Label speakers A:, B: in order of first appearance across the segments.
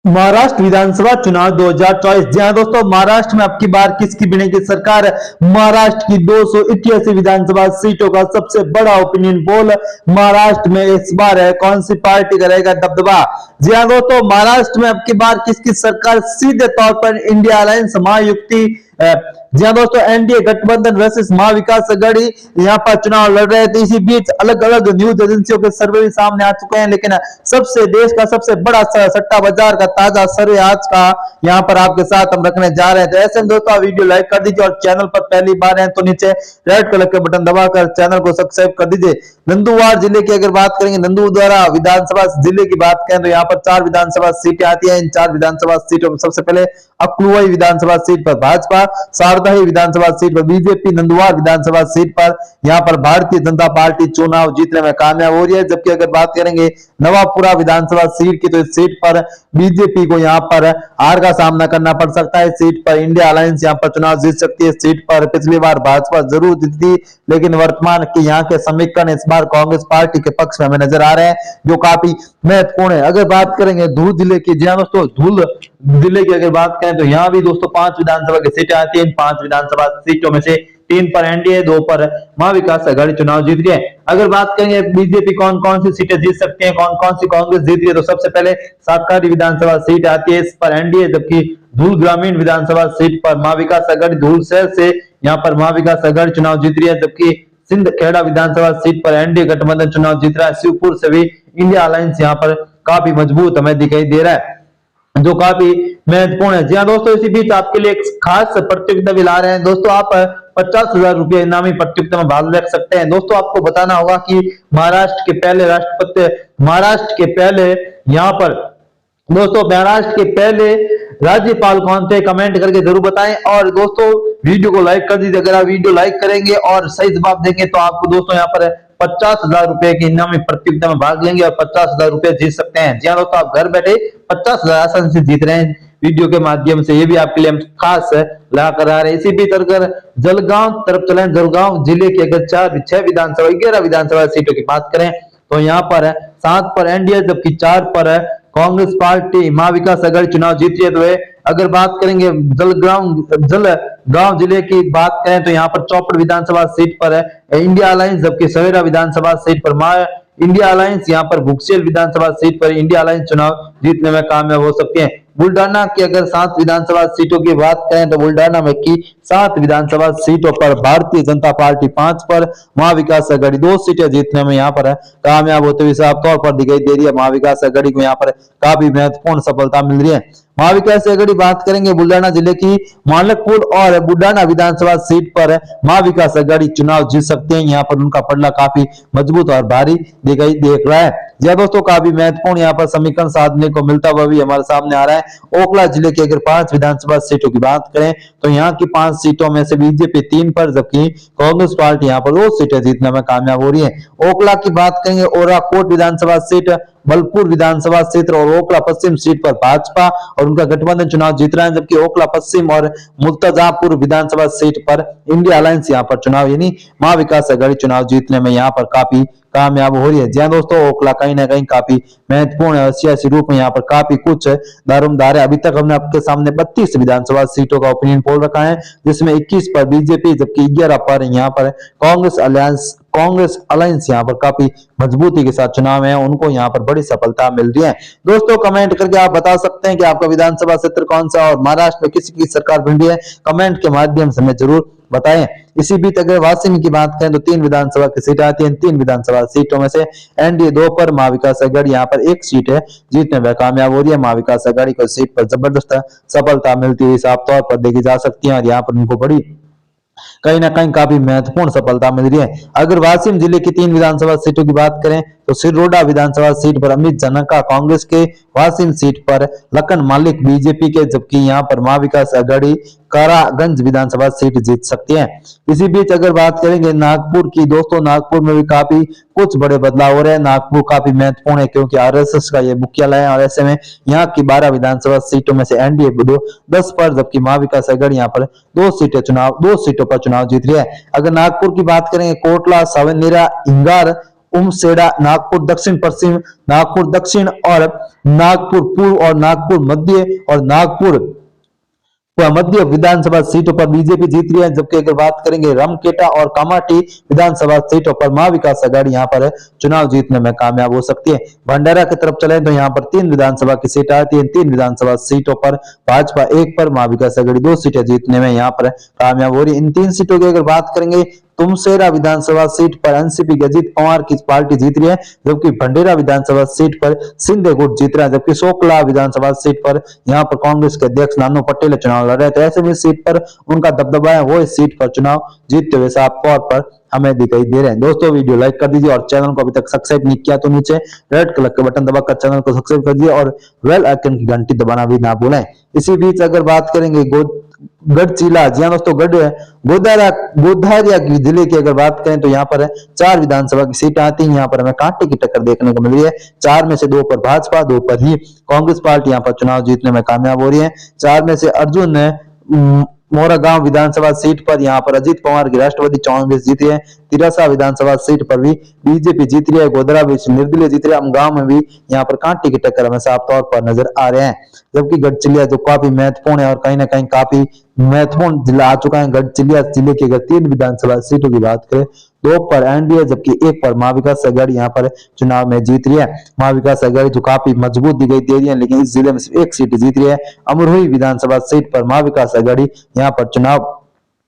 A: महाराष्ट्र विधानसभा चुनाव 2024। जी हाँ दोस्तों, महाराष्ट्र में अब की बार किसकी बनेगी सरकार। महाराष्ट्र की 288 विधानसभा सीटों का सबसे बड़ा ओपिनियन पोल महाराष्ट्र में इस बार है, कौन सी पार्टी करेगा दबदबा। जी हाँ दोस्तों, महाराष्ट्र में अब की बार किसकी सरकार, सीधे तौर पर इंडिया अलायंस महायुति, जी हाँ दोस्तों, एनडीए गठबंधन वर्सेस महाविकास आघाड़ी यहाँ पर चुनाव लड़ रहे थे। इसी बीच अलग अलग न्यूज एजेंसियों के सर्वे भी सामने आ चुके हैं, लेकिन सबसे देश का सबसे बड़ा सट्टा बाजार का ताजा सर्वे आज का यहाँ पर आपके साथ हम रखने जा रहे हैं। तो ऐसे में दोस्तों आप वीडियो लाइक कर दीजिए और चैनल पर पहली बार है तो नीचे रेड कलर के बटन दबाकर चैनल को सब्सक्राइब कर दीजिए। नंदुरबार जिले की अगर बात करेंगे, नंदुरबार विधानसभा जिले की बात करें तो यहाँ पर 4 विधानसभा सीटें आती है। इन 4 विधानसभा सीटों में सबसे पहले अक्लुवाई विधानसभा सीट पर भाजपा, सारदाही विधानसभा सीट पर बीजेपी, नंदुरबार विधानसभा सीट पर यहाँ पर भारतीय जनता पार्टी चुनाव जीतने में कामयाब हो रही है। जबकि अगर बात करेंगे नवापुरा विधानसभा सीट की तो इस सीट पर बीजेपी को यहाँ पर हार का सामना करना पड़ सकता है। सीट पर इंडिया अलायंस यहाँ पर चुनाव जीत सकती है। सीट पर पिछली बार भाजपा जरूर जीती, लेकिन वर्तमान के यहाँ के समीकरण इस बार कांग्रेस पार्टी के पक्ष में हमें नजर आ रहे हैं, जो काफी महत्वपूर्ण है। अगर बात करेंगे धूल जिले की, जी हाँ दोस्तों, धूल जिले की अगर बात करें तो यहाँ भी दोस्तों 5 विधानसभा की सीटें आती है। इन 5 विधानसभा सीटों में से 3 पर एनडीए, 2 पर महाविकास आघाड़ी चुनाव जीत रही है। अगर बात करेंगे बीजेपी कौन कौन सी सीटें जीत सकती है, कौन कौन सी कांग्रेस जीत रही है, तो सबसे पहले सातकारी विधानसभा सीट आती है, इस पर एनडीए, जबकि धूल ग्रामीण विधानसभा सीट पर महाविकास आघाड़ी, धूल शहर से यहाँ पर महाविकास आघाड़ी चुनाव जीत रही है। जबकि सिंध खेड़ा विधानसभा सीट पर एनडीए गठबंधन चुनाव जीत रहा है। शिवपुर से भी इंडिया अलायंस यहाँ पर काफी मजबूत हमें दिखाई दे रहा है, जो काफी महत्वपूर्ण है। जी हाँ दोस्तों, इसी बीच आपके लिए एक खास प्रतियोगिता भी ला रहे हैं। दोस्तों आप 50,000 रुपये इनामी प्रतियोगिता में भाग ले सकते हैं। दोस्तों आपको बताना होगा कि महाराष्ट्र के पहले राष्ट्रपति, महाराष्ट्र के पहले यहाँ पर दोस्तों महाराष्ट्र के पहले राज्यपाल कौन थे, कमेंट करके जरूर बताएं। और दोस्तों वीडियो को लाइक कर दीजिए। अगर आप वीडियो लाइक करेंगे और सही जवाब देंगे तो आपको दोस्तों यहाँ पर 50,000 रुपए की इनामी प्रतियोगिता में भाग लेंगे और 50,000 रुपए जीत सकते हैं। जी हाँ दोस्तों, आप घर बैठे 50,000 आसानी से जीत रहे हैं वीडियो के माध्यम से। ये भी आपके लिए हम खास ला कर आ रहे हैं। इसी बीच अगर जलगांव तरफ चलें, जलगांव जिले की अगर 6 विधानसभा 11 विधानसभा सीटों की बात करें तो यहाँ पर 7 पर एनडीए, जबकि 4 पर कांग्रेस पार्टी महाविकास आघाड़ी चुनाव जीत रही है। तो अगर बात करेंगे जलगांव जिले की बात करें तो यहाँ पर चौपड़ विधानसभा सीट पर इंडिया अलायंस, जबकि सवेरा विधानसभा सीट पर इंडिया अलायंस, यहाँ पर भुक्सेल विधानसभा सीट पर इंडिया अलायंस चुनाव जीतने में कामयाब हो सकती है। बुल्डाना की अगर 7 विधानसभा सीटों की बात करें तो बुल्डाना में की 7 विधानसभा सीटों पर भारतीय जनता पार्टी, 5 पर महाविकास आघाड़ी 2 सीटें जीतने में यहाँ पर कामयाब होते हुए साफ तौर पर दिखाई दे रही है। महाविकास आघाड़ी को यहाँ पर काफी महत्वपूर्ण सफलता मिल रही है। महाविकास आघाड़ी बात करेंगे बुल्डाना जिले की मालकपुर और बुल्डाना विधानसभा सीट पर महाविकास आघाड़ी चुनाव जीत सकते हैं। यहाँ पर उनका पलड़ा काफी मजबूत और भारी दिखाई देख रहा है। जी दोस्तों, काफी महत्वपूर्ण यहाँ पर समीकरण साधने को मिलता हुआ भी हमारे सामने आ रहा है। ओखला जिले की अगर 5 विधानसभा सीटों की बात करें तो यहाँ की 5 सीटों में से बीजेपी 3 पर, जबकि कांग्रेस पार्टी यहाँ पर 2 सीटें जीतने में कामयाब हो रही है। ओखला की बात करेंगे, ओराकोट विधानसभा सीट, बलपुर विधानसभा क्षेत्र और ओखला पश्चिम सीट पर भाजपा और उनका गठबंधन चुनाव जीत रहा है। जबकि ओखला पश्चिम और मुर्तजापुर विधानसभा सीट पर इंडिया अलायंस यहाँ पर चुनाव यानी महाविकास आघाड़ी चुनाव जीतने में यहाँ पर काफी कामयाब हो रही है। जी दोस्तों, ओखला कहीं ना कहीं काफी महत्वपूर्ण है। सियासी रूप में यहाँ पर काफी कुछ दारोमदार है। अभी तक हमने आपके सामने 32 विधानसभा सीटों का ओपिनियन पोल रखा है, जिसमें 21 पर बीजेपी, जबकि 11 पर यहाँ पर कांग्रेस अलायंस यहाँ पर काफी मजबूती के साथ चुनाव है, उनको यहाँ पर बड़ी सफलता मिल रही है। दोस्तों कमेंट करके आप बता सकते हैं कि आपका विधानसभा क्षेत्र कौन सा और महाराष्ट्र में किसी की सरकार बन रही है, कमेंट के माध्यम से हमें जरूर बताएं। इसी बीच अगर वाशिम की बात करें तो 3 विधानसभा की सीट आती है। 3 विधानसभा सीटों में से एनडीए 2 पर, महाविकास आघाड़ी यहाँ पर 1 सीट है जीतने में कामयाब हो रही है। महाविकास आघाड़ी को सीट पर जबरदस्त सफलता मिलती हुई साफ तौर पर देखी जा सकती है और यहाँ पर उनको बड़ी कहीं ना कहीं काफी महत्वपूर्ण सफलता मिल रही है। अगर वाशिम जिले की 3 विधानसभा सीटों की बात करें तो सिरोडा विधानसभा सीट पर अमित जनका कांग्रेस के, वाशिम सीट पर लखन मालिक बीजेपी के, जबकि यहाँ पर महाविकास आघाड़ी कारागंज विधानसभा सीट जीत सकती है। इसी बीच अगर बात करेंगे नागपुर की, दोस्तों नागपुर में भी काफी कुछ बड़े बदलाव हो रहे हैं। नागपुर काफी महत्वपूर्ण है क्योंकि आरएसएस का ये मुख्यालय है और ऐसे में यहाँ की 12 विधानसभा सीटों में से एनडीए 10 पर, जबकि महाविकास आघाड़ी यहाँ पर 2 सीटों पर चुनाव जीत रही है। अगर नागपुर की बात करेंगे कोटला, सावनेरा, इंगार उमसेड़ा, नागपुर दक्षिण पश्चिम, नागपुर दक्षिण और नागपुर पूर्व और नागपुर मध्य और नागपुर मध्य विधानसभा सीटों पर बीजेपी जीत रही है। जबकि अगर बात करेंगे रामखेड़ा और कामाठी विधानसभा सीटों पर महाविकास आघाड़ी यहाँ पर चुनाव जीतने में कामयाब हो सकती है। भंडारा की तरफ चले तो यहाँ पर 3 विधानसभा की सीट आती है। 3 विधानसभा सीटों पर भाजपा 1 पर, महाविकास आघाड़ी 2 सीटें जीतने में यहाँ पर कामयाब हो रही है। इन 3 सीटों की अगर बात करेंगे, तुमसेरा विधानसभा सीट पर एनसीपी के अजीत पवार की पार्टी जीत रही है, जबकि भंडेरा विधानसभा सीट पर शिंदे गुट जीत रहा है। जबकि सोकला विधानसभा सीट पर यहाँ पर कांग्रेस के अध्यक्ष नानो पटेल चुनाव लड़ रहे हैं। तो ऐसे में सीट पर उनका दबदबा है, वो इस सीट पर चुनाव जीतते हुए साफ तौर पर हमें दिखाई दे रहे हैं। दोस्तों वीडियो लाइक कर दीजिए और चैनल को अभी तक सब्सक्राइब नहीं किया तो नीचे रेड कलर के बटन दबाकर चैनल को सब्सक्राइब कर दीजिए और बेल आइकन की घंटी दबाना भी ना भूलें। इसी बीच अगर बात करेंगे गढ़चिला, जी हाँ दोस्तों, गोधारिया की जिले की अगर बात करें तो यहाँ पर 4 विधानसभा की सीटें आती हैं। यहाँ पर हमें कांटे की टक्कर देखने को मिल रही है। 4 में से 2 पर भाजपा, 2 पर ही कांग्रेस पार्टी यहाँ पर चुनाव जीतने में कामयाब हो रही है। 4 में से अर्जुन मोरागांव विधानसभा सीट पर यहाँ पर अजीत पवार की राष्ट्रवादी कांग्रेस जीती है। तिरासा विधानसभा सीट पर भी बीजेपी जीत रही है। गोधरा भी निर्दलीय जीत रही है। गांव में भी यहाँ पर कांटे की टक्कर हमें साफ तौर पर नजर आ रहे हैं। जबकि गढ़चिलिया जो काफी महत्वपूर्ण है और कहीं ना कहीं काफी महत्वपूर्ण जिला आ चुका है। गढ़चिलिया जिले की अगर 3 विधानसभा सीटों की बात करें, 2 पर एनडीए जबकि 1 पर महाविकास आघाड़ी यहाँ पर चुनाव में जीत रही है। महाविकास आघाड़ी जो काफी मजबूत दिखाई दे रही है, लेकिन इस जिले में सिर्फ 1 सीट जीत रही है। अमरोही विधानसभा सीट पर महाविकास आघाड़ी यहाँ पर चुनाव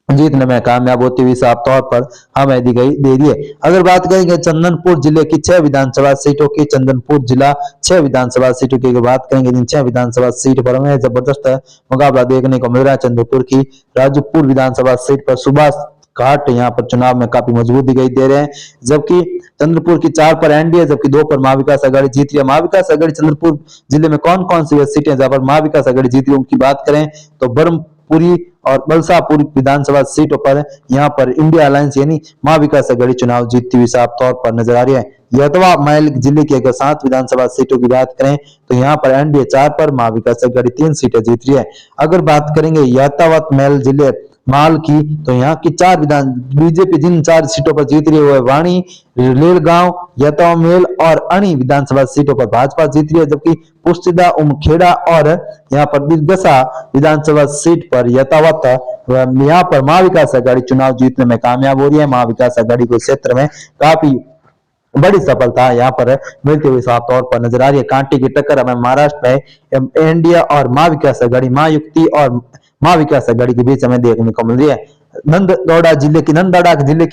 A: जीतने में कामयाब होती हुई साफ तौर पर हमें दिखाई दे रही है। अगर बात करेंगे चंदनपुर जिले की 6 विधानसभा सीटों की, चंदनपुर जिला 6 विधानसभा सीटों की अगर बात करेंगे, इन 6 विधानसभा सीट पर हमें जबरदस्त मुकाबला देखने को मिल रहा है। चंद्रपुर की राजपुर विधानसभा सीट पर सुभाष घाट यहाँ पर चुनाव में काफी मजबूत दिखाई दे रहे हैं। जबकि चंद्रपुर की 4 पर एनडीए जबकि 2 पर महाविकास आघाड़ी जीत रही है। महाविकास आघाड़ी चंद्रपुर जिले में कौन कौन सी सीटें जहां पर महाविकास आघाड़ी जीत रही है उनकी बात करें तो ब्रह्मपुरी और बलसापुर विधानसभा सीटों पर यहाँ पर इंडिया अलायंस यानी महाविकास आघाड़ी चुनाव जीतती हुई साफ तौर पर नजर आ रही है। यतवा महल जिले की अगर 7 विधानसभा सीटों की बात करें तो यहाँ पर एनडीए 4 पर, महाविकास आघाड़ी 3 सीटें जीत रही है। अगर बात करेंगे यतावत महल जिले माल की तो यहाँ की 4 विधान बीजेपी जिन 4 सीटों पर जीत रही है वो है वाणी, लेलगांव, यतावमेल और अणी विधानसभा सीटों पर भाजपा जीत रही है। जबकि पुस्तिदा, उमखेड़ा और यहाँ पर दिलगसा विधानसभा सीट पर यतावत यहाँ पर महाविकास आघाड़ी चुनाव जीतने में कामयाब हो रही है। महाविकास आघाड़ी को क्षेत्र में काफी बड़ी सफलता यहाँ पर मिलती हुई साफ तौर पर नजर आ रही है। कांटे की टक्कर हमें महाराष्ट्र में एनडीए और महाविकास आघाड़ी, महायुक्ति और महाविकास आघाड़ी के बीच हमें देखने को मिल रही है। नंदगौड़ा जिले की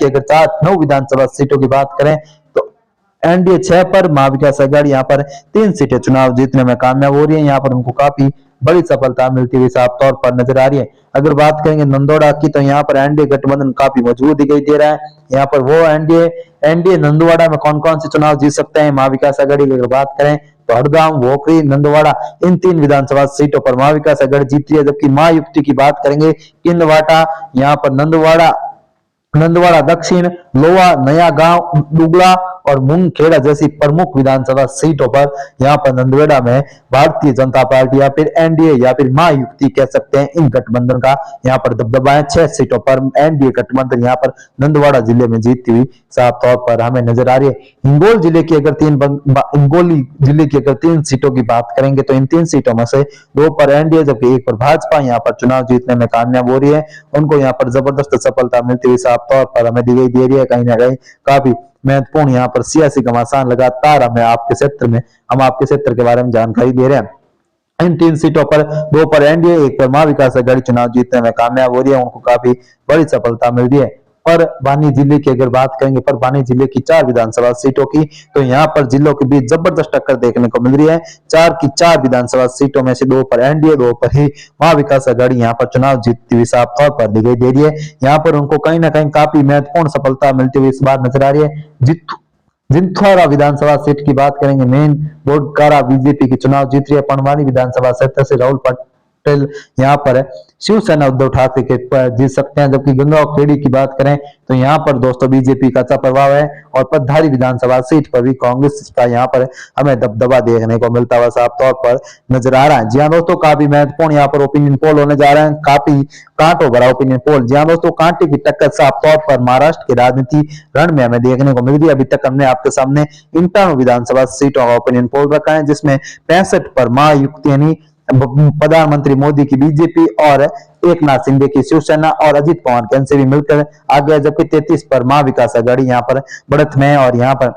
A: अगर 9 विधानसभा सीटों की बात करें तो एनडीए 6 पर, महाविकास आघाड़ी यहाँ पर 3 सीटें चुनाव जीतने में कामयाब हो रही है। यहाँ पर उनको काफी बड़ी सफलता मिलती हुई साफ तौर पर नजर आ रही है। अगर बात करेंगे नंदौड़ा की तो यहाँ पर एनडीए गठबंधन काफी मजबूत दिखाई दे रहा है। यहाँ पर वो एनडीए नंदवाड़ा में कौन कौन से चुनाव जीत सकते हैं महाविकास आघाड़ी की अगर बात करें तो हड़गांव, भोकरी, नंदवाड़ा इन 3 विधानसभा सीटों पर महाविकास आघाड़ी जीत रही है। जबकि महायुक्ति की बात करेंगे किंदवाटा, यहाँ पर नंदवाड़ा दक्षिण, लोहा, नया गांव, दुगला और मुंगखेड़ा जैसी प्रमुख विधानसभा सीटों पर यहाँ पर नंदवेड़ा में भारतीय जनता पार्टी या फिर एनडीए या फिर महायुक्ति कह सकते हैं, इन गठबंधन का यहाँ पर दबदबा है। 6 सीटों पर एनडीए गठबंधन यहाँ पर नंदवाड़ा जिले में जीतती हुई साफ तौर पर हमें नजर आ रही है। हिंगोली जिले की अगर 3 सीटों की बात करेंगे तो इन 3 सीटों में से 2 पर एनडीए जबकि 1 पर भाजपा यहाँ पर चुनाव जीतने में कामयाब हो रही है। उनको यहाँ पर जबरदस्त सफलता मिलती हुई साफ तौर पर हमें दिखाई दे रही है। कहीं ना कहीं काफी महत्वपूर्ण यहाँ पर सियासी घमासान लगातार हम आपके क्षेत्र के बारे में जानकारी दे रहे हैं। इन 3 सीटों पर 2 पर एनडीए, 1 पर महाविकास आघाड़ी चुनाव जीतने में कामयाब हो रही है। उनको काफी बड़ी सफलता मिल रही है। परभनी जिले की अगर बात करेंगे, परभनी जिले की 4 विधानसभा सीटों की तो यहाँ पर जिलों के बीच जबरदस्त टक्कर देखने को मिल रही है। 4 की 4 विधानसभा सीटों में से 2 पर एनडीए, 2 पर ही महाविकास आघाड़ी यहाँ पर चुनाव जीतती हुई साफ तौर पर दिखाई दे रही है। यहाँ पर उनको कहीं ना कहीं काफी महत्वपूर्ण सफलता मिलती हुई इस बार नजर आ रही है। जिंथवाड़ा विधानसभा सीट की बात करेंगे, मेन बोडकारा बीजेपी की चुनाव जीत रही है। पनवानी विधानसभा क्षेत्र से राहुल पटेल यहाँ पर शिवसेना उद्धव ठाकरे के जीत सकते हैं। जबकि गंगांव खेड़ी की बात करें तो यहाँ पर दोस्तों बीजेपी का अच्छा प्रभाव है और पटधारी विधानसभा सीट पर भी कांग्रेस का यहाँ पर हमें दबदबा देखने को मिलता हुआ साफ तौर पर नजर आ रहा है। जी हाँ दोस्तों, काफी महत्वपूर्ण यहाँ पर ओपिनियन पोल होने जा रहे हैं, काफी कांटों भरा ओपिनियन पोल। जी हाँ दोस्तों, कांटे की टक्कर साफ तौर पर महाराष्ट्र की राजनीति रण में हमें देखने को मिल रही है। अभी तक हमने आपके सामने 51 विधानसभा सीटों का ओपिनियन पोल रखा है, जिसमें 65 पर महायुति यानी प्रधानमंत्री मोदी की बीजेपी और एकनाथ शिंदे की शिवसेना और अजित पवार के एनसीपी मिलकर आ गया। जबकि 33 पर महाविकास आघाड़ी यहाँ पर बढ़त में है और यहाँ पर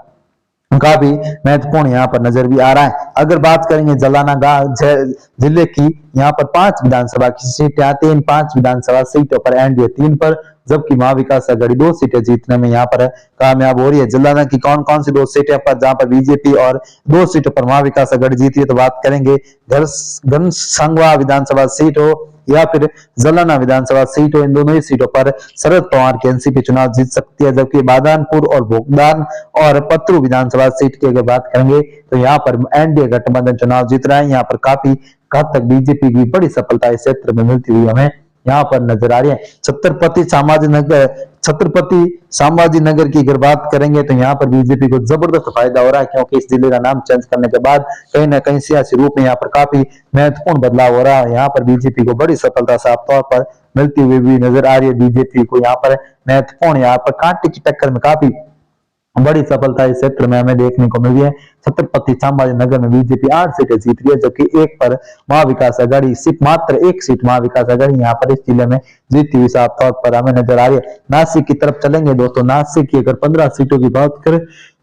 A: काफी महत्वपूर्ण यहाँ पर नजर भी आ रहा है। अगर बात करेंगे जलाना जिले की, यहाँ पर 5 विधानसभा की सीटें आती हैं। इन 5 विधानसभा सीटों पर एनडीए 3 पर, जबकि महाविकास आघाड़ी 2 सीटें जीतने में यहाँ पर कामयाब हो रही है। जलाना की कौन कौन सी 2 सीटें पर जहां पर बीजेपी और 2 सीटों पर महाविकास आघाड़ी जीती है, तो बात करेंगे घनसांगवा विधानसभा सीट हो या फिर जलाना विधानसभा सीट हो, इन दोनों ही सीटों पर शरद पवार की एनसीपी चुनाव जीत सकती है। जबकि बादानपुर और भोगदान और पत्रू विधानसभा सीट की अगर बात करेंगे तो यहाँ पर एनडीए गठबंधन चुनाव जीत रहा है। यहाँ पर काफी हद तक बीजेपी की बड़ी सफलता इस क्षेत्र में मिलती हुई हमें यहाँ पर नजर आ रही है। छत्रपति संभाजी नगर की अगर बात करेंगे तो यहाँ पर बीजेपी को जबरदस्त फायदा हो रहा है, क्योंकि इस जिले का नाम चेंज करने के बाद कहीं ना कहीं सियासी रूप में यहाँ पर काफी महत्वपूर्ण बदलाव हो रहा है। यहाँ पर बीजेपी को बड़ी सफलता साफ तौर पर मिलती हुई भी नजर आ रही है। बीजेपी को यहाँ पर महत्वपूर्ण, यहाँ पर कांटे की टक्कर में काफी बड़ी सफलता इस क्षेत्र में हमें देखने को मिली है। छत्रपति संभाजी नगर में बीजेपी 8 सीटें जीत रही है, जबकि 1 पर महाविकास आघाड़ी, सिर्फ मात्र 1 सीट महाविकास आघाड़ी यहाँ पर इस जिले में जीती हुई साफ तौर पर हमें नजर आ रही है। नासिक की तरफ चलेंगे दोस्तों, नासिक की अगर 15 सीटों की बात करें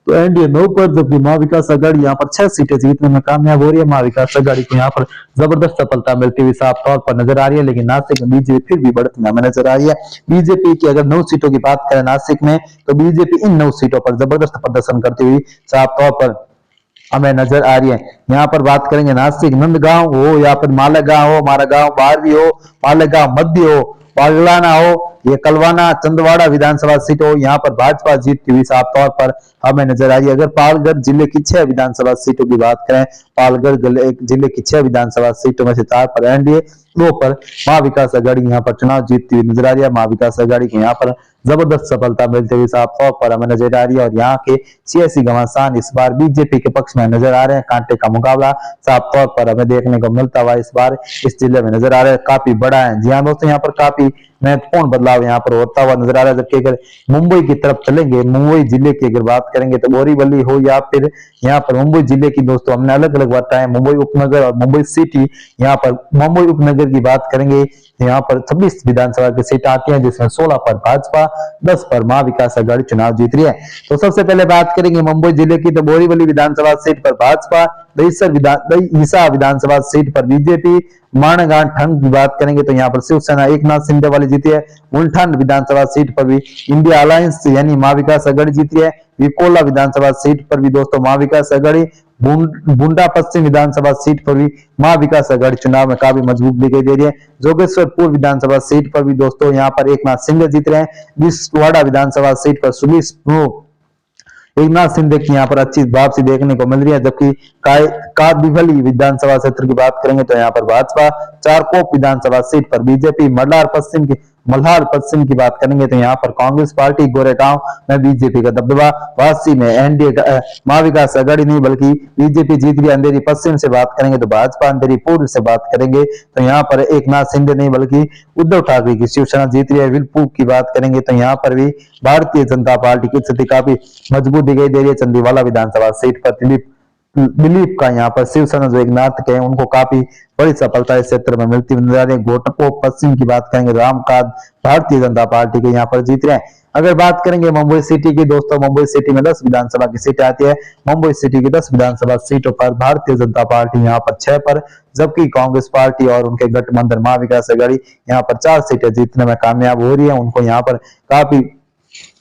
A: तो एनडीए 9 पर, जबकि महाविकास आघाड़ी यहाँ पर 6 सीटें जीतने में कामयाब हो रही है। महाविकास आघाड़ी को यहाँ पर जबरदस्त सफलता मिलती हुई साफ तौर पर नजर आ रही है, लेकिन नासिक में बीजेपी फिर भी बढ़त में हमें नजर आ रही है। बीजेपी की अगर 9 सीटों की बात करें नासिक में, तो बीजेपी इन 9 सीटों पर जबरदस्त प्रदर्शन करती हुई साफ तौर पर हमें नजर आ रही है। यहाँ पर बात करेंगे नासिक नंदगांव हो या फिर मालेगांव हो, मारागांव बारहवीं हो, मालेगांव मध्य हो, पागलाना हो, ये कलवाना चंदवाड़ा विधानसभा सीट हो, यहाँ पर भाजपा जीतती हुई साफ तौर पर हमें नजर आ रही है। अगर पालघर जिले की 6 विधानसभा सीटों की बात करें, पालघर जिले की 6 विधानसभा सीटों में से 4 पर एनडीए, 2 पर महाविकास आघाड़ी यहाँ पर चुनाव जीतती हुई नजर आ रही है। महाविकास आघाड़ी को यहाँ पर जबरदस्त सफलता मिलते हुए साफ तौर पर हमें नजर आ रही है और यहाँ के सियासी घमासान इस बार बीजेपी के पक्ष में नजर आ रहे हैं। कांटे का मुकाबला साफ तौर पर हमें देखने को मिलता हुआ इस बार इस जिले में नजर आ रहा है, काफी बड़ा है। जी हाँ दोस्तों, यहाँ पर काफी महत्वपूर्ण बदलाव यहाँ पर होता हुआ नजर आ रहा है। जबकि अगर मुंबई की तरफ चलेंगे, मुंबई जिले की अगर बात करेंगे तो बोरीवली हो या फिर यहाँ पर मुंबई जिले की दोस्तों हमने अलग अलग बताया, मुंबई उपनगर और मुंबई सिटी। यहाँ पर मुंबई उपनगर की बात करेंगे यहाँ पर 26 विधानसभा की सीट आती है, जिसमें 16 पर भाजपा, 10 पर महाविकास आघाड़ी चुनाव जीत रही है। तो सबसे पहले बात करेंगे मुंबई जिले की, तो बोरीवली विधानसभा सीट पर भाजपा, दहिसर विधानसभा सीट पर बीजेपी, माणगांव ठंग की बात करेंगे तो यहाँ पर शिवसेना एकनाथ शिंदे वाली जीती है। मुलठंड विधानसभा सीट पर भी इंडिया अलायंस यानी महाविकास आघाड़ी जीती है। विकोला विधानसभा सीट पर भी दोस्तों महाविकास आघाड़ी, बुंडा पश्चिम विधानसभा सीट पर भी महाविकास आघाड़ी चुनाव में काफी मजबूत दिखाई दे रही है। जोगेश्वरपुर विधानसभा सीट पर भी दोस्तों यहाँ पर एकनाथ शिंदे जीत रहे हैं। बिस्वाड़ा विधानसभा सीट पर सुनील एकनाथ शिंदे की यहाँ पर अच्छी वापसी देखने को मिल रही है। जबकि काबिवली विधानसभा क्षेत्र की बात करेंगे तो यहाँ पर भाजपा, चारकोप विधानसभा सीट पर बीजेपी, मल्हार पश्चिम की बात करेंगे तो यहाँ पर कांग्रेस पार्टी, गोरेगांव में बीजेपी का दबदबा, वासी में एनडीए महाविकास आघाड़ी नहीं बल्कि बीजेपी जीत रही। अंधेरी पश्चिम से बात करेंगे तो भाजपा, अंधेरी पूर्व से बात करेंगे तो यहाँ पर एकनाथ शिंदे नहीं बल्कि उद्धव ठाकरे की शिवसेना जीत रही है। विलपुर की बात करेंगे तो यहाँ पर भी भारतीय जनता पार्टी की स्थिति काफी मजबूत दिखाई दे रही है। चंदीवाला विधानसभा सीट पर दिलीप का यहाँ पर शिवसेना जो एकनाथ के हैं उनको काफी बड़ी सफलता इस क्षेत्र में मिलती नजर आ रही है। घोटको पश्चिम की बात करेंगे, रामकाज भारतीय जनता पार्टी के यहाँ पर जीत रहे हैं। अगर बात करेंगे मुंबई सिटी की दोस्तों, मुंबई सिटी में 10 विधानसभा की सीटें आती है। मुंबई सिटी की 10 विधानसभा सीटों पर भारतीय जनता पार्टी यहाँ पर 6 पर, जबकि कांग्रेस पार्टी और उनके गठबंधन महाविकास आघाड़ी यहाँ पर 4 सीटें जीतने में कामयाब हो रही है। उनको यहाँ पर काफी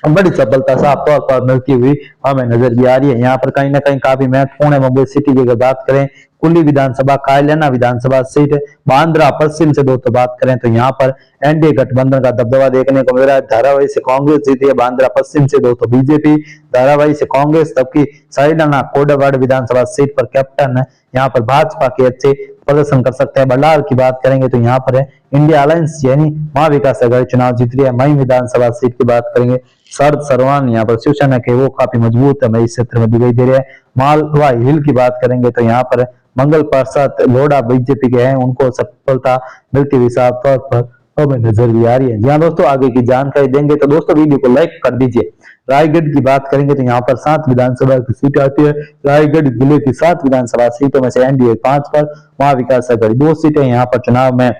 A: बड़ी सफलता साफ तौर पर मिलती हुई हमें नजर भी आ रही है। यहाँ पर कहीं ना कहीं काफी महत्वपूर्ण है मुंबई सिटी की अगर बात करें, कुल्ली विधानसभा, कायलाना विधानसभा सीट, बांद्रा पश्चिम से दोस्तों बात करें तो यहाँ पर एनडीए गठबंधन का दबदबा देखने को मिल रहा है। धारावाही से कांग्रेस जीती है, बांद्रा पश्चिम से दोस्तों बीजेपी, धारावाही से कांग्रेस, जबकि साइलाना कोडवाड़ विधानसभा सीट पर कैप्टन यहाँ पर भाजपा के अच्छे प्रदर्शन कर सकते हैं। बल्लाल की बात करेंगे तो यहाँ पर है इंडिया अलायंस यानी महाविकास आघाड़ी चुनाव जीत रही है। मई विधानसभा सीट की बात करेंगे, शरद सर्वान यहाँ पर शिवसेना के वो काफी मजबूत है, इस क्षेत्र में दिखाई दे रहे हैं। मालवा हिल की बात करेंगे तो यहाँ पर मंगल प्रसाद लोढ़ा बीजेपी के हैं, उनको सफलता मिलती हुई साफ तौर पर हमें नजर भी आ रही है। जी हाँ दोस्तों, आगे की जानकारी देंगे तो दोस्तों वीडियो को लाइक कर दीजिए। रायगढ़ की बात करेंगे तो यहाँ पर 7 विधानसभा की सीट आती है। रायगढ़ जिले की 7 विधानसभा सीटों में से एनडीए 5 पर, महाविकास आघाड़ी 2 सीटें यहाँ पर चुनाव में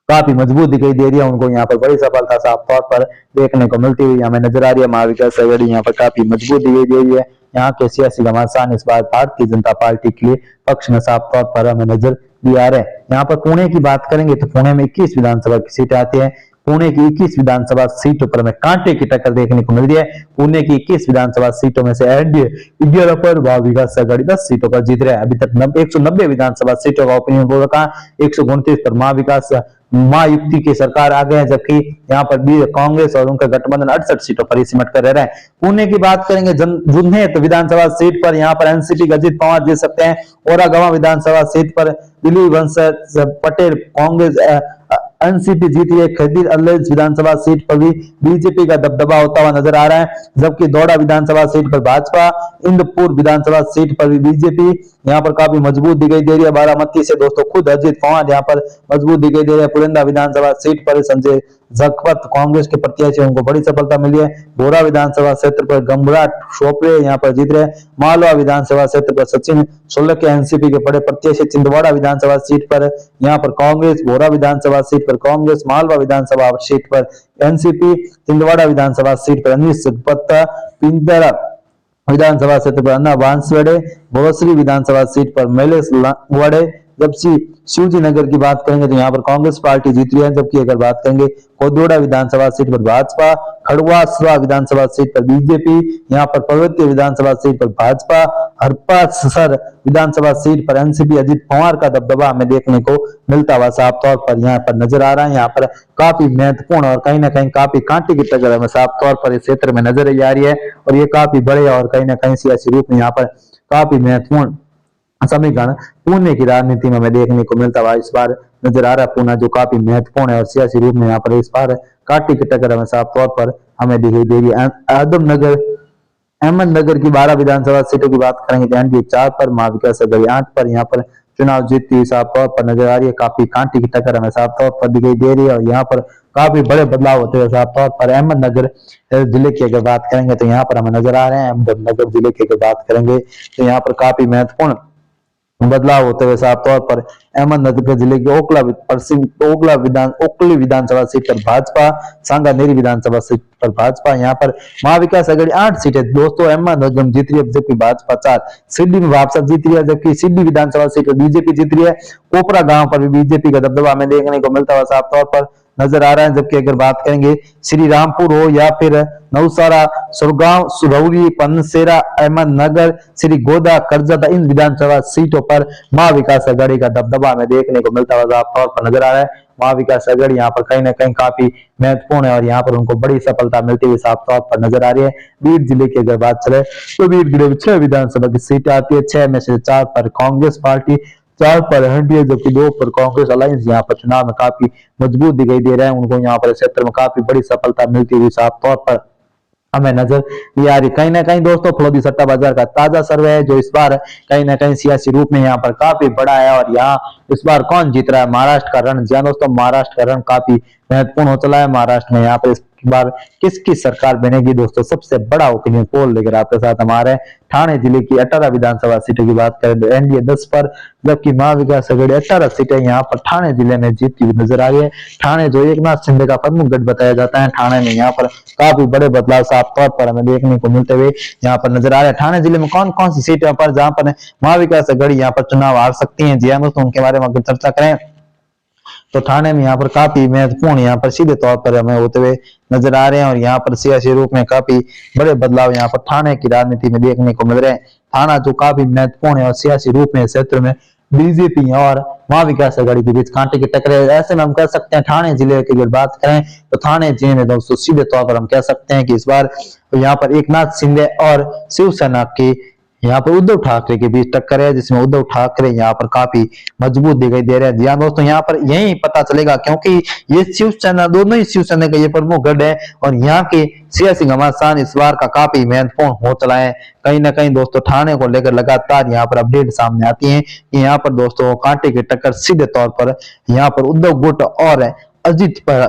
A: काफी मजबूत दिखाई दे रही है। उनको यहाँ पर बड़ी सफलता साफ तौर पर देखने को मिलती हुई हमें नजर आ रही है। महाविकास आघाड़ी यहाँ पर काफी मजबूत दिखाई दे रही है। यहाँ के सियासी घमासान इस बार भारतीय जनता पार्टी के लिए पक्ष में साफ तौर पर हमें नजर भी आ रहे हैं। यहाँ पर पुणे की बात करेंगे तो पुणे में 21 विधानसभा की सीटें आती है। पुणे की 21 विधानसभा सीटों पर हमें कांटे की टक्कर देखने को मिल रही है। पुणे की 21 विधानसभा सीटों में से एनडीए 11 पर, महाविकास आघाड़ी 10 सीटों पर जीत रहे हैं। अभी तक 190 विधानसभा सीटों का ओपिनियन पोल रखा, 129 पर महाविकास महायुक्ति की सरकार आ गए हैं, जबकि यहाँ पर भी कांग्रेस और उनका गठबंधन 68 सीटों पर ही सिमट कर रह रहे हैं। पुणे की बात करेंगे जुन्हेत विधानसभा सीट पर यहाँ पर एनसीपी का अजित पवार जीत सकते हैं। औरागांवा विधानसभा सीट पर दिलीप वंश पटेल कांग्रेस एनसीपी जीत रही है। खदीर अलायंस विधानसभा सीट पर भी बीजेपी का दबदबा होता हुआ नजर आ रहा है, जबकि दौड़ा विधानसभा सीट पर भाजपा, इंदपुर विधानसभा सीट पर भी बीजेपी यहाँ पर काफी मजबूत दिखाई दे रही है। बारामती से दोस्तों खुद अजित पवार यहाँ पर मजबूत दिखाई दे रहे हैं। पुरंदा विधानसभा सीट पर संजय जगपत कांग्रेस के प्रत्याशी, उनको बड़ी सफलता मिली है। बोरा विधानसभा क्षेत्र पर गम्बराट शोपरे यहाँ पर जीत रहे हैं। मालवा विधानसभा क्षेत्र पर सचिन सोलंकी एनसीपी के बड़े प्रत्याशी। चिंदवाड़ा विधानसभा सीट पर यहाँ पर कांग्रेस, बोरा विधानसभा सीट पर कांग्रेस, मालवा विधानसभा सीट पर एनसीपी, चिंदवाड़ा विधानसभा सीट पर अनिश पत्ता, पिंजरा विधानसभा क्षेत्र पर अन्ना बांसवाड़े, भोसरी विधानसभा सीट पर मैलेश वाड़े। जबकि शिवजी नगर की बात करेंगे तो यहाँ पर कांग्रेस पार्टी जीत रही है, जबकि अगर बात करेंगे कोदोड़ा विधानसभा सीट पर भाजपा, खड़वासरा विधानसभा सीट पर बीजेपी, यहाँ पर पर्वतीय विधानसभा सीट पर भाजपा, हरपासर विधानसभा सीट पर एनसीपी अजित पवार का दबदबा हमें देखने को मिलता हुआ साफ तौर पर यहाँ पर नजर आ रहा है। यहाँ पर काफी महत्वपूर्ण और कहीं ना कहीं काफी कांटे की टक्कर हमें साफ तौर पर इस क्षेत्र में नजर आ रही है, और ये काफी बड़े और कहीं ना कहीं सियासी रूप में यहाँ पर काफी महत्वपूर्ण समीकरण पुणे की राजनीति में हमें देखने को मिलता हुआ इस बार नजर आ रहा है। पुणे जो काफी महत्वपूर्ण है और सियासी रूप में यहाँ पर इस बार कांटे की टक्कर हमें साफ तौर पर हमें दिखाई दे रही है। आदमनगर अहमदनगर की 12 विधानसभा सीटों की बात करेंगे तो एनडीए 4 पर, महाविकास आघाड़ी 8 पर यहाँ पर चुनाव जीतती हुई साफ तौर पर नजर आ रही है। काफी कांटे की टक्कर हमें साफ तौर पर दिखाई दे रही है, और यहाँ पर काफी बड़े बदलाव होते हुए साफ तौर पर अहमदनगर जिले की अगर बात करेंगे तो यहाँ पर हमें नजर आ रहे हैं। अहमदनगर जिले की अगर बात करेंगे तो यहाँ पर काफी महत्वपूर्ण बदलाव होते हुए साफ तौर पर अहमदनगर जिले के ओखली विधानसभा सीट पर भाजपा, सांगानेरी विधानसभा सीट पर भाजपा, यहाँ पर महाविकास आघाड़ी 8 सीटें दोस्तों अहमदनगर जीत रही है, जबकि भाजपा 4। सिड्डी में भाजपा जीत रही है, जबकि सिड्डी विधानसभा सीट पर बीजेपी जीत रही है। कोपरा गांव पर भी बीजेपी का दबदबा हमें देखने को मिलता हुआ साफ तौर पर नजर आ रहा है। जबकि अगर बात करेंगे श्री रामपुर हो या फिर नौसारा, सुरगांव, सुरौली, पनसेरा, अहमदनगर, श्री गोदा, करजदा, इन विधानसभा सीटों पर महाविकास आघाड़ी का दबदबा हमें देखने को मिलता हुआ साफ तौर पर नजर आ रहा है। महाविकास आघाड़ी यहाँ पर कहीं ना कहीं काफी महत्वपूर्ण है, और यहाँ पर उनको बड़ी सफलता मिलती हुई साफ तौर पर नजर आ रही है। बीड जिले की अगर बात चले तो बीड जिले में 6 विधानसभा की सीटें आती है। 6 में से 4 पर कांग्रेस पार्टी, 4 पर एनडीए, जबकि 2 पर कांग्रेस अलायंस यहाँ पर चुनाव में काफी मजबूत दिखाई दे रहे हैं। उनको यहाँ पर क्षेत्र में काफी बड़ी सफलता मिलती हुई साफ तौर पर हमें नजर ये आ रही। कहीं ना कहीं दोस्तों फलोदी सट्टा बाजार का ताजा सर्वे है, जो इस बार कहीं ना कहीं सियासी रूप में यहाँ पर काफी बड़ा है, और यहाँ इस बार कौन जीत रहा है, महाराष्ट्र का रण। जी दोस्तों, महाराष्ट्र का रण काफी महत्वपूर्ण हो चला है। महाराष्ट्र में यहाँ पर इस बार किसकी सरकार बनेगी दोस्तों, सबसे बड़ा ओपिनियन पोल लेकर आपके साथ हमारे ठाणे जिले की 18 विधानसभा सीटों की बात करें तो एनडीए 10 पर, जबकि महाविकास आघाड़ी 18 सीटें यहाँ पर ठाणे जिले में जीतती हुई नजर आ रही है। ठाणे जो एकनाथ शिंदे का प्रमुख गढ़ बताया जाता है, ठाणे में यहाँ पर काफी बड़े बदलाव साफ तौर पर हमें देखने को मिलते हुए यहाँ पर नजर आ रहे हैं। ठाणे जिले में कौन कौन सी सीटें पर जहां पर महाविकास आघाड़ी यहाँ पर चुनाव हार सकती है, जी दोस्तों उनके बारे में अगर चर्चा करें तो ठाणे में यहाँ पर काफी महत्वपूर्ण यहाँ पर सीधे तौर पर हमें होते हुए नजर आ रहे हैं, और यहाँ पर सियासी रूप में काफी बड़े बदलाव यहाँ पर ठाणे की राजनीति में देखने को मिल रहे हैं। थाना जो काफी महत्वपूर्ण है और सियासी रूप में क्षेत्र में बीजेपी और महाविकास आघाड़ी के बीच कांटे की टक्कर है। ऐसे में हम कह सकते हैं ठाणे जिले की अगर बात करें तो ठाणे जिले में दोस्तों सीधे तौर पर हम कह सकते हैं कि इस बार यहाँ पर एकनाथ शिंदे और शिवसेना की यहाँ पर उद्धव ठाकरे के बीच टक्कर है, जिसमें उद्धव ठाकरे यहाँ पर काफी मजबूत दिखाई दे रहे हैं। जी हाँ दोस्तों, यहाँ पर यही पता चलेगा क्योंकि ये शिवसेना, दोनों ही शिवसेना का ये प्रमुख गढ़ है और यहाँ के सियासी घमासान इस बार का काफी महत्वपूर्ण हो चला है। कहीं ना कहीं दोस्तों ठाणे को लेकर लगातार यहाँ पर अपडेट सामने आती है कि यहाँ पर दोस्तों कांटे की टक्कर सीधे तौर पर यहाँ पर उद्धव गुट और अजित पर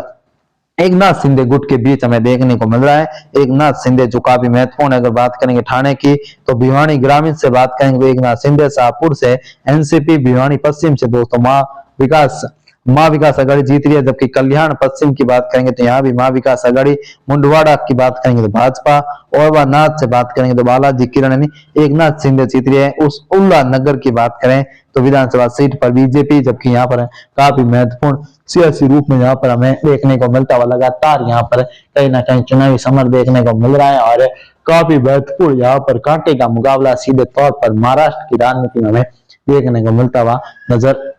A: एक नाथ शिंदे गुट के बीच हमें देखने को मिल रहा है। एक नाथ शिंदे जो काफी महत्वपूर्ण है, अगर बात करेंगे ठाणे की तो भिवानी ग्रामीण से बात करेंगे तो एक नाथ शिंदे, शाहपुर से एनसीपी, भिवानी पश्चिम से दोस्तों माँ विकास आघाड़ी जीत रही है। जबकि कल्याण पश्चिम की बात करेंगे तो यहाँ भी माँ विकास आघाड़ी, मुंडवाड़ा की बात करेंगे तो भाजपा, और नाथ से बात करेंगे तो बालाजी किरण यानी एक नाथ शिंदे जीत रही है। उस उल्ला नगर की बात करें तो विधानसभा सीट पर बीजेपी, जबकि यहाँ पर काफी महत्वपूर्ण सियासी रूप में यहाँ पर हमें देखने को मिलता हुआ लगातार यहाँ पर कहीं ना कहीं चुनावी समर देखने को मिल रहा है और काफी महत्वपूर्ण यहाँ पर कांटे का मुकाबला सीधे तौर पर महाराष्ट्र की राजनीति में हमें देखने को मिलता हुआ नजर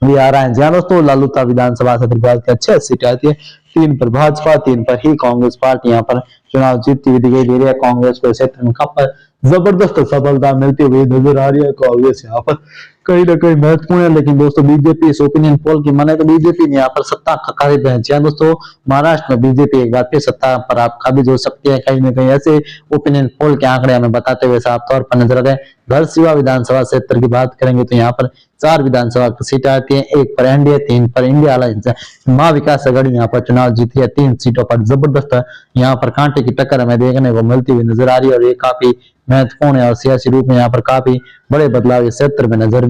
A: भी आ रहा है। जहाँ दोस्तों लालूता विधानसभा क्षेत्र की 6 सीटें आती है, 3 पर भाजपा, 3 पर ही कांग्रेस पार्टी यहाँ पर चुनाव जीतती हुई दिखाई दे रही है। कांग्रेस को क्षेत्र में काफी जबरदस्त सफलता मिलती हुई नजर आ रही है। कांग्रेस यहाँ पर कहीं ना कहीं महत्वपूर्ण है, लेकिन दोस्तों बीजेपी इस ओपिनियन पोल की माने तो बीजेपी ने यहाँ पर सत्ता करीब है। जहाँ दोस्तों महाराष्ट्र में बीजेपी एक बार फिर सत्ता पर आप काबिज हो सकती है। कहीं ना कहीं ऐसे ओपिनियन पोल के आंकड़े हमें बताते हुए साफ तौर पर नजर आ रहे हैं। घर सिवा विधानसभा क्षेत्र की बात करेंगे तो यहाँ पर 4 विधानसभा की सीटें आती है, 1 पर एनडीए, 3 पर इंडिया अलायंस। माँ विकास आघाड़ी यहाँ पर चुनाव जीती है, 3 सीटों पर जबरदस्त यहाँ पर कांटे की टक्कर हमें देखने को मिलती हुई नजर आ रही है और ये काफी महत्वपूर्ण है और सियासी रूप में यहाँ पर काफी बड़े बदलाव इस क्षेत्र में नजर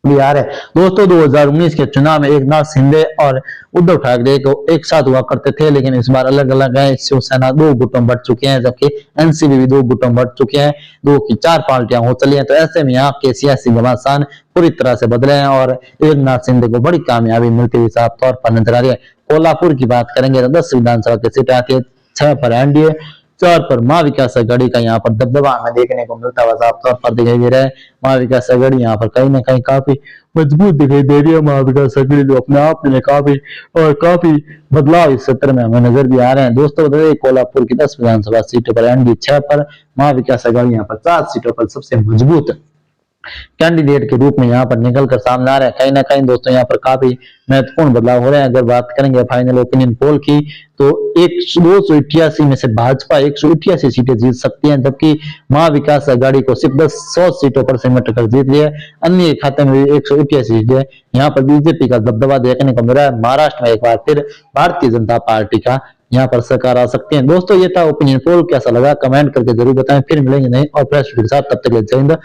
A: भी आ रहे हैं। दोस्तों 2019 के चुनाव में एक नाथ शिंदे और उद्धव ठाकरे को एक साथ हुआ करते थे, लेकिन इस बार अलग अलग है। शिवसेना 2 गुटों में बट चुके हैं, जबकि एनसीपी भी 2 गुटों में बट चुके हैं, 2 की 4 पार्टियां हो चली हैं। तो ऐसे में यहाँ के सियासी घमासान पूरी तरह से बदले हैं और एक नाथ शिंदे को बड़ी कामयाबी मिलती हुई साफ तौर पर नजर आ रही है। कोल्हापुर की बात करेंगे तो 10 विधानसभा की सीटें आती है, 6 पर एनडीए, 4 पर माँ विकास आघाड़ी का यहाँ पर दबदबा हमें देखने को मिलता हुआ साफ तौर पर दिखाई दे रहा है। माँ विकास आघाड़ी यहाँ पर कहीं ना कहीं काफी मजबूत दिखाई दे रही है। माँ विकास आघाड़ी जो अपने आप में काफी बदलाव इस क्षेत्र में हमें नजर भी आ रहे हैं। दोस्तों बताइए कोल्हापुर की 10 विधानसभा सीटों पर एनडीए, 6 पर माँ विकास आघाड़ी यहाँ पर 4 सीटों पर सबसे मजबूत कैंडिडेट के रूप में यहाँ पर निकल कर सामने आ रहे हैं। कहीं ना कहीं दोस्तों यहाँ पर काफी महत्वपूर्ण बदलाव हो रहे हैं। अगर बात करेंगे फाइनल ओपिनियन पोल की तो 288 में से भाजपा 188 सीटें जीत सकती है, जबकि महा विकास आघाड़ी को सिर्फ 100 सीटों पर सिमट कर जीत लिया है। अन्य खाते में 188 सीटें यहाँ पर बीजेपी का दबदबा देखने को मिल रहा है। महाराष्ट्र में एक बार फिर भारतीय जनता पार्टी का यहाँ पर सरकार आ सकती है। दोस्तों ये था ओपिनियन पोल, कैसा लगा कमेंट करके जरूर बताएं। फिर मिलेंगे नहीं और प्रेस के साथ, तब तक जय हिंद।